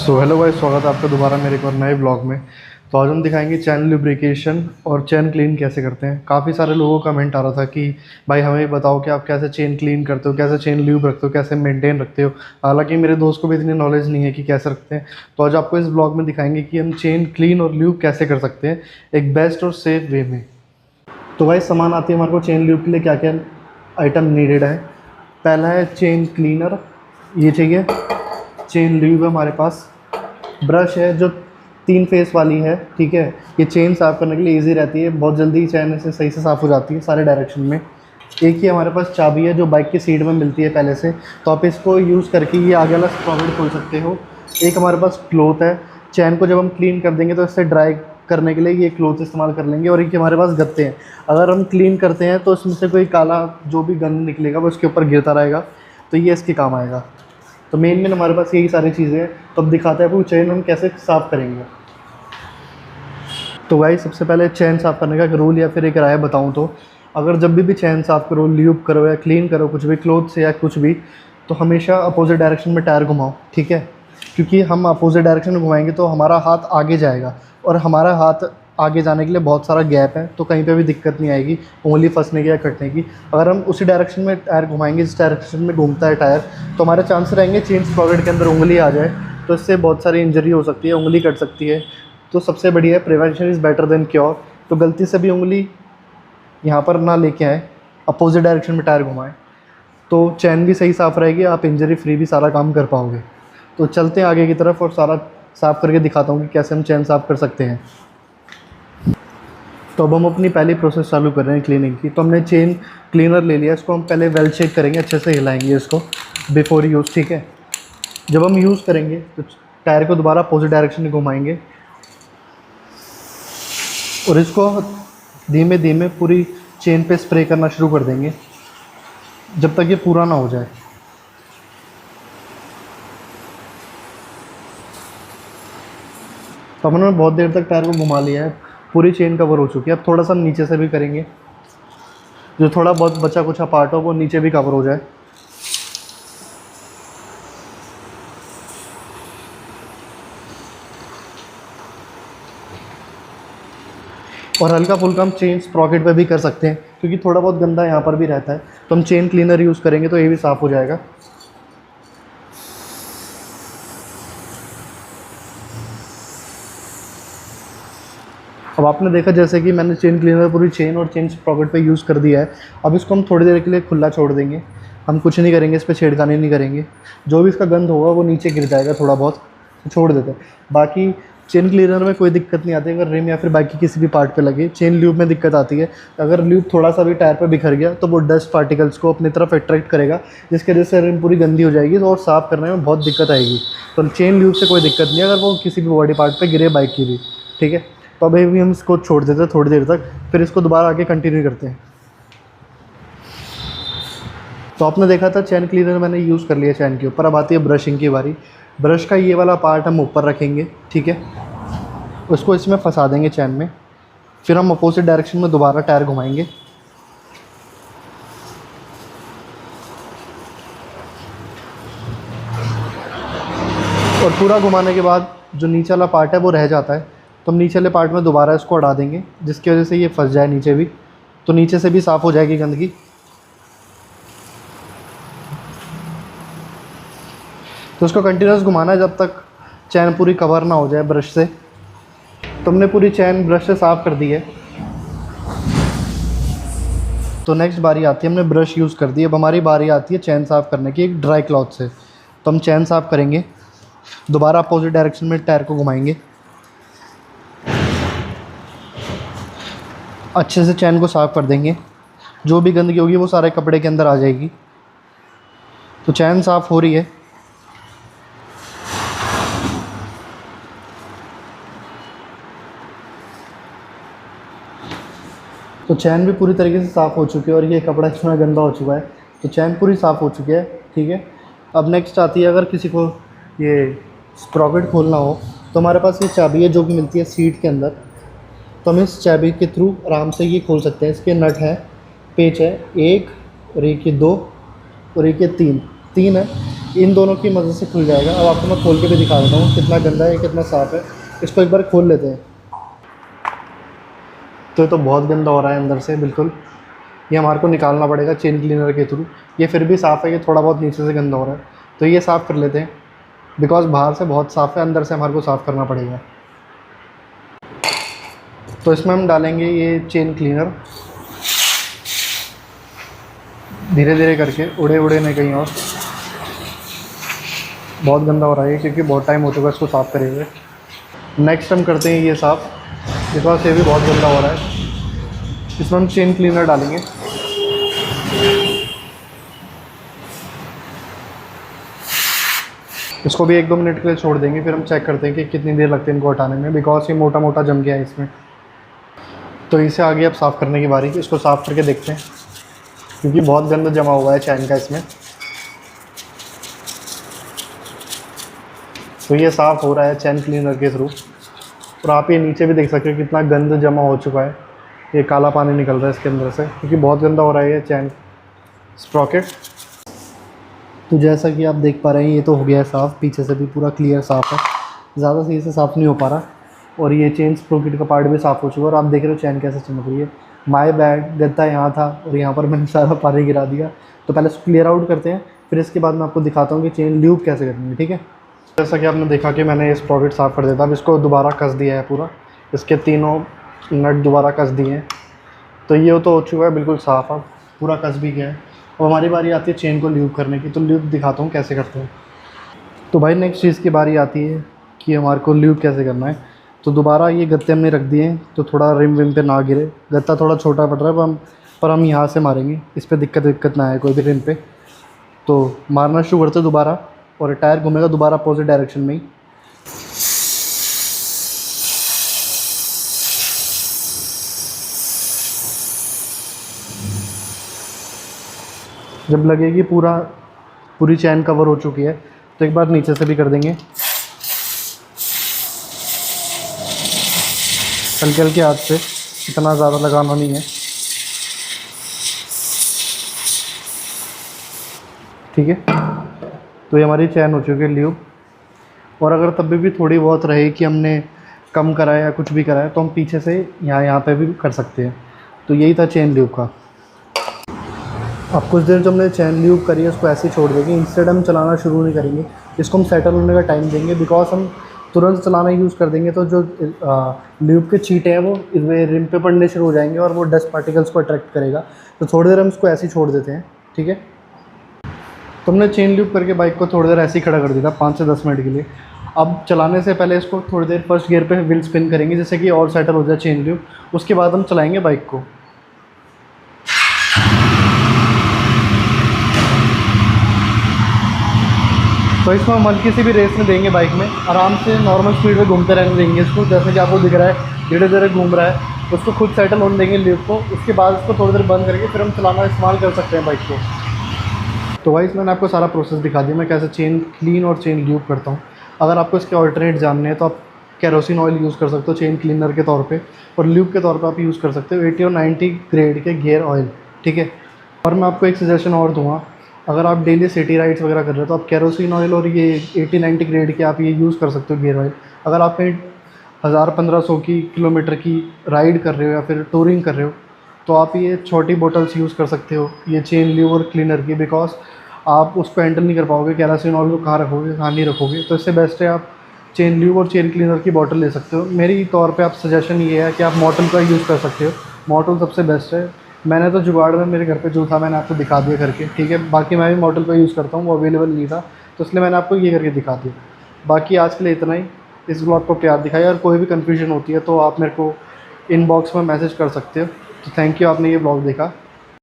So hello भाई, स्वागत है आपका दोबारा मेरे एक और नए ब्लॉग में। तो आज हम दिखाएंगे चैन लुब्रिकेशन और चैन क्लीन कैसे करते हैं। काफ़ी सारे लोगों का कमेंट आ रहा था कि भाई हमें बताओ कि आप कैसे चेन क्लीन करते हो, कैसे चेन ल्यूब रखते हो, कैसे मेंटेन रखते हो। हालांकि मेरे दोस्त को भी इतनी नॉलेज नहीं है कि कैसे रखते हैं। तो आज आपको इस ब्लॉग में दिखाएंगे कि हम चेन क्लीन और ल्यूब कैसे कर सकते हैं एक बेस्ट और सेफ वे में। तो भाई सामान आती है हमारे को चेन ल्यूब के लिए क्या क्या आइटम नीडेड है। पहला है चेन क्लीनर, ये चाहिए। चेन ल्यूब है हमारे पास। ब्रश है जो 3 फेस वाली है, ठीक है। ये चेन साफ़ करने के लिए इजी रहती है, बहुत जल्दी चेन से सही से साफ़ हो जाती है सारे डायरेक्शन में। एक ही हमारे पास चाबी है जो बाइक की सीट में मिलती है पहले से, तो आप इसको यूज़ करके ये आगे वाला स्प्रॉकेट खोल सकते हो। एक हमारे पास क्लॉथ है, चैन को जब हम क्लीन कर देंगे तो इससे ड्राई करने के लिए ये क्लॉथ इस्तेमाल कर लेंगे। और एक हमारे पास गत्ते हैं, अगर हम क्लीन करते हैं तो इसमें से कोई काला जो भी गंद निकलेगा वो उसके ऊपर गिरता रहेगा, तो ये इसके काम आएगा। तो मेन हमारे पास यही सारी चीज़ें हैं। तो अब दिखाते हैं आपको चेन हम कैसे साफ़ करेंगे। तो भाई सबसे पहले चेन साफ़ करने का एक रूल या फिर एक राय बताऊं तो, अगर जब भी चेन साफ़ करो, ल्यूब करो या क्लीन करो कुछ भी क्लोथ से या कुछ भी, तो हमेशा अपोजिट डायरेक्शन में टायर घुमाओ, ठीक है। क्योंकि हम अपोजिट डायरेक्शन में घुमाएंगे तो हमारा हाथ आगे जाएगा, और हमारा हाथ आगे जाने के लिए बहुत सारा गैप है, तो कहीं पे भी दिक्कत नहीं आएगी उंगली फंसने की या कटने की। अगर हम उसी डायरेक्शन में टायर घुमाएंगे जिस डायरेक्शन में घूमता है टायर, तो हमारे चांस रहेंगे चेन स्प्रॉकेट के अंदर उंगली आ जाए, तो इससे बहुत सारी इंजरी हो सकती है, उंगली कट सकती है। तो सबसे बढ़िया है prevention is better than cure. तो गलती से भी उंगली यहाँ पर ना लेके आए, अपोजिट डायरेक्शन में टायर घुमाएं, तो चैन भी सही साफ़ रहेगी, आप इंजरी फ्री भी सारा काम कर पाओगे। तो चलते हैं आगे की तरफ और सारा साफ़ करके दिखाता हूँ कि कैसे हम चैन साफ़ कर सकते हैं। तो अब हम अपनी पहली प्रोसेस चालू कर रहे हैं क्लीनिंग की। तो हमने चेन क्लीनर ले लिया, इसको हम पहले वेल चेक करेंगे, अच्छे से हिलाएंगे इसको बिफोर यूज़, ठीक है। जब हम यूज़ करेंगे तो टायर को दोबारा अपोजिट डायरेक्शन में घुमाएंगे और इसको धीमे धीमे पूरी चेन पे स्प्रे करना शुरू कर देंगे जब तक ये पूरा ना हो जाए। तो हमने बहुत देर तक टायर को घुमा लिया है, पूरी चेन कवर हो चुकी है। अब थोड़ा सा नीचे से भी करेंगे, जो थोड़ा बहुत बचा कुछ पार्ट हो वो नीचे भी कवर हो जाए। और हल्का फुल्का हम चेन स्प्रॉकेट पे भी कर सकते हैं, क्योंकि थोड़ा बहुत गंदा यहाँ पर भी रहता है। तो हम चेन क्लीनर यूज़ करेंगे तो ये भी साफ़ हो जाएगा। अब आपने देखा जैसे कि मैंने चेन क्लीनर पूरी चेन और चेन स्प्रॉकेट पे यूज़ कर दिया है। अब इसको हम थोड़ी देर के लिए खुला छोड़ देंगे, हम कुछ नहीं करेंगे, इस पर छेड़खानी नहीं करेंगे। जो भी इसका गंद होगा वो नीचे गिर जाएगा, थोड़ा बहुत छोड़ देते हैं। बाकी चेन क्लीनर में कोई दिक्कत नहीं आती अगर रिम या फिर बाइक की किसी भी पार्ट पे लगे। चेन ल्यूब में दिक्कत आती है, अगर ल्यूब थोड़ा सा भी टायर पे बिखर गया तो वो डस्ट पार्टिकल्स को अपनी तरफ अट्रैक्ट करेगा, जिसकी वजह से रिम पूरी गंदी हो जाएगी और साफ़ करने में बहुत दिक्कत आएगी। तो चेन ल्यूब से कोई दिक्कत नहीं है अगर वो किसी भी बॉडी पार्ट पर गिरे बाइक की भी, ठीक है। तो अभी भी हम इसको छोड़ देते हैं थोड़ी देर तक, फिर इसको दोबारा आगे कंटिन्यू करते हैं। तो आपने देखा था चैन क्लीनर मैंने यूज़ कर लिया चैन के ऊपर। अब आती है ब्रशिंग की बारी। ब्रश का ये वाला पार्ट हम ऊपर रखेंगे, ठीक है। उसको इसमें फंसा देंगे चैन में, फिर हम अपोजिट डायरेक्शन में दोबारा टायर घुमाएंगे। और पूरा घुमाने के बाद जो नीचे वाला पार्ट है वो रह जाता है, तो हम नीचे वाले पार्ट में दोबारा इसको हटा देंगे, जिसकी वजह से ये फंस जाए नीचे भी, तो नीचे से भी साफ़ हो जाएगी गंदगी। तो उसको कंटिन्यूस घुमाना है जब तक चैन पूरी कवर ना हो जाए ब्रश से। तो हमने पूरी चैन ब्रश से साफ़ कर दी है। तो नेक्स्ट बारी आती है, हमने ब्रश यूज़ कर दी, अब हमारी बारी आती है चैन साफ़ करने की एक ड्राई क्लॉथ से। तो हम चैन साफ़ करेंगे, दोबारा अपोजिट डायरेक्शन में टायर को घुमाएंगे, अच्छे से चैन को साफ़ कर देंगे। जो भी गंदगी होगी वो सारे कपड़े के अंदर आ जाएगी। तो चैन साफ़ हो रही है। तो चैन भी पूरी तरीके से साफ़ हो चुकी है और ये कपड़ा इसमें गंदा हो चुका है, तो चैन पूरी साफ़ हो चुकी है, ठीक है। अब नेक्स्ट आती है, अगर किसी को ये स्प्रॉकेट खोलना हो तो हमारे पास ये चाबी है जो कि मिलती है सीट के अंदर। तो हम इस चाबी के थ्रू आराम से ये खोल सकते हैं। इसके नट है, पेच है, 1 और 1 ये 2 और 1 ये 3। 3 है, इन दोनों की मदद से खुल जाएगा। अब आपको मैं खोल के भी दिखा देता हूँ कितना गंदा है कितना साफ़ है। इसको एक बार खोल लेते हैं। तो ये तो बहुत गंदा हो रहा है अंदर से बिल्कुल, ये हमारे को निकालना पड़ेगा चेन क्लीनर के थ्रू। ये फिर भी साफ़ है, ये थोड़ा बहुत नीचे से गंदा हो रहा है, तो ये साफ़ कर लेते हैं। बिकॉज़ बाहर से बहुत साफ़ है, अंदर से हमारे को साफ़ करना पड़ेगा। तो इसमें हम डालेंगे ये चेन क्लीनर, धीरे धीरे करके, उड़े उड़े नहीं कहीं और। बहुत गंदा हो रहा है क्योंकि बहुत टाइम हो चुका है इसको साफ़ करे हुए। नेक्स्ट हम करते हैं ये साफ़, बिकॉज ये भी बहुत गंदा हो रहा है। इसमें हम चेन क्लीनर डालेंगे। इसको भी 1-2 मिनट के लिए छोड़ देंगे, फिर हम चेक करते हैं कि कितनी देर लगती है इनको हटाने में, बिकॉज ये मोटा मोटा जम गया है इसमें। तो इसे आगे अब साफ़ करने की बारी, इसको साफ़ करके देखते हैं क्योंकि बहुत गंदा जमा हुआ है चैन का इसमें। तो ये साफ़ हो रहा है चैन क्लीनर के थ्रू। और आप ये नीचे भी देख सकते हो कितना गंद जमा हो चुका है, ये काला पानी निकल रहा है इसके अंदर से क्योंकि बहुत गंदा हो रहा है ये चैन स्प्रॉकेट। तो जैसा कि आप देख पा रहे हैं ये तो हो गया है साफ़, पीछे से भी पूरा क्लियर साफ़ है, ज़्यादा सही से साफ़ नहीं हो पा रहा। और ये चेन स्प्रॉकेट का पार्ट भी साफ़ हो चुका है और आप देख रहे हो चैन कैसे चमक रही है। माय बैड, गद्दा यहाँ था और यहाँ पर मैंने सारा पानी गिरा दिया। तो पहले इसको क्लियर आउट करते हैं, फिर इसके बाद मैं आपको दिखाता हूँ कि चेन ल्यूब कैसे करनी है, ठीक है। जैसा कि आपने देखा कि मैंने ये स्प्रॉकेट साफ़ कर दिया था, अब इसको दोबारा कस दिया है पूरा, इसके तीनों नट दोबारा कस दिए हैं। तो ये तो हो चुका है बिल्कुल साफ़, अब पूरा कस भी गया है। अब हमारी बारी आती है चेन को ल्यूब करने की, तो ल्यूब दिखाता हूँ कैसे करते हैं। तो भाई नेक्स्ट चीज़ की बारी आती है कि हमारे को ल्यूब कैसे करना है। तो दोबारा ये गत्ते हमने रख दिए हैं तो थोड़ा रिम विम पे ना गिरे, गत्ता थोड़ा छोटा पड़ रहा है पर हम यहाँ से मारेंगे, इस पर दिक्कत ना आए कोई भी रिम पे। तो मारना शुरू करते दोबारा, और टायर घूमेगा दोबारा अपोजिट डायरेक्शन में ही। जब लगेगी पूरी चैन कवर हो चुकी है तो एक बार नीचे से भी कर देंगे, हल्के हल्के हाथ से, इतना ज़्यादा लगाना नहीं है, ठीक है। तो ये हमारी चैन हो चुकी है ल्यूब। और अगर तब भी थोड़ी बहुत रहे कि हमने कम करा है या कुछ भी करा है तो हम पीछे से यहाँ पे भी कर सकते हैं। तो यही था चेन ल्यूब का। अब कुछ देर जो हमने चैन ल्यूब करी है उसको ऐसे ही छोड़ देंगे, इंस्टेड हम चलाना शुरू नहीं करेंगे, इसको हम सेटल होने का टाइम देंगे। बिकॉज हम तुरंत चलाना यूज़ कर देंगे तो जो ल्यूब के छींटे हैं वो इसमें रिम पे पड़ने शुरू हो जाएंगे और वो डस्ट पार्टिकल्स को अट्रैक्ट करेगा। तो थोड़ी देर हम इसको ऐसे ही छोड़ देते हैं, ठीक है। तो हमने चेन ल्यूब करके बाइक को थोड़ी देर ऐसे ही खड़ा कर दिया था 5 से 10 मिनट के लिए। अब चलाने से पहले इसको थोड़ी देर फर्स्ट गियर पे व्हील स्पिन करेंगे जिससे कि और सेटल हो जाए चेन ल्यूब, उसके बाद हम चलाएंगे बाइक को। तो इसमें हम हल्की सी भी रेस में देंगे, बाइक में आराम से नॉर्मल स्पीड में घूमते रहने देंगे इसको, जैसे कि आपको दिख रहा है धीरे धीरे घूम रहा है। उसको खुद सेटल होने देंगे ल्यूब को, उसके बाद उसको थोड़ी देर बंद करके फिर हम चलाना इस्तेमाल कर सकते हैं बाइक को। तो भाई मैंने आपको सारा प्रोसेस दिखा दिया मैं कैसे चेन क्लीन और चेन ल्यूब करता हूँ। अगर आपको इसके ऑल्टरनेट जानने हैं तो आप केरोसिन ऑयल यूज़ कर सकते हो चेन क्लीनर के तौर पे, और ल्यूब के तौर पे आप यूज़ कर सकते हो 80 और 90 ग्रेड के गियर ऑयल, ठीक है। और मैं आपको एक सजेशन और दूँगा, अगर आप डेली सिटी राइड्स वगैरह कर रहे हो तो आप केरोसिन ऑयल और ये 80-90 ग्रेड के आप ये यूज़ कर सकते हो गियर ऑयल। अगर आप कहीं 1000-1500 की किलोमीटर की राइड कर रहे हो या फिर टूरिंग कर रहे हो तो आप ये छोटी बोटल्स यूज़ कर सकते हो ये चेन ल्यूब और क्लीनर की, बिकॉज आप उसको हैंडल नहीं कर पाओगे, केरोसिन ऑयल को कहाँ रखोगे कहाँ नहीं रखोगे। तो इससे बेस्ट है आप चेन ल्यूब और चेन क्लीनर की बॉटल ले सकते हो। मेरी तौर पे आप सजेशन ये है कि आप मॉटल का यूज़ कर सकते हो, मॉटल सबसे बेस्ट है। मैंने तो जुगाड़ में मेरे घर पे जो था मैंने आपको दिखा दिया करके, ठीक है। बाकी मैं भी मॉडल का यूज़ करता हूँ, वो अवेलेबल नहीं था तो इसलिए मैंने आपको ये करके दिखा दिया। बाकी आज के लिए इतना ही, इस ब्लॉग को प्यार दिखाया। और कोई भी कन्फ्यूजन होती है तो आप मेरे को इनबॉक्स में मैसेज कर सकते हो। तो थैंक यू, आपने ये ब्लॉग देखा।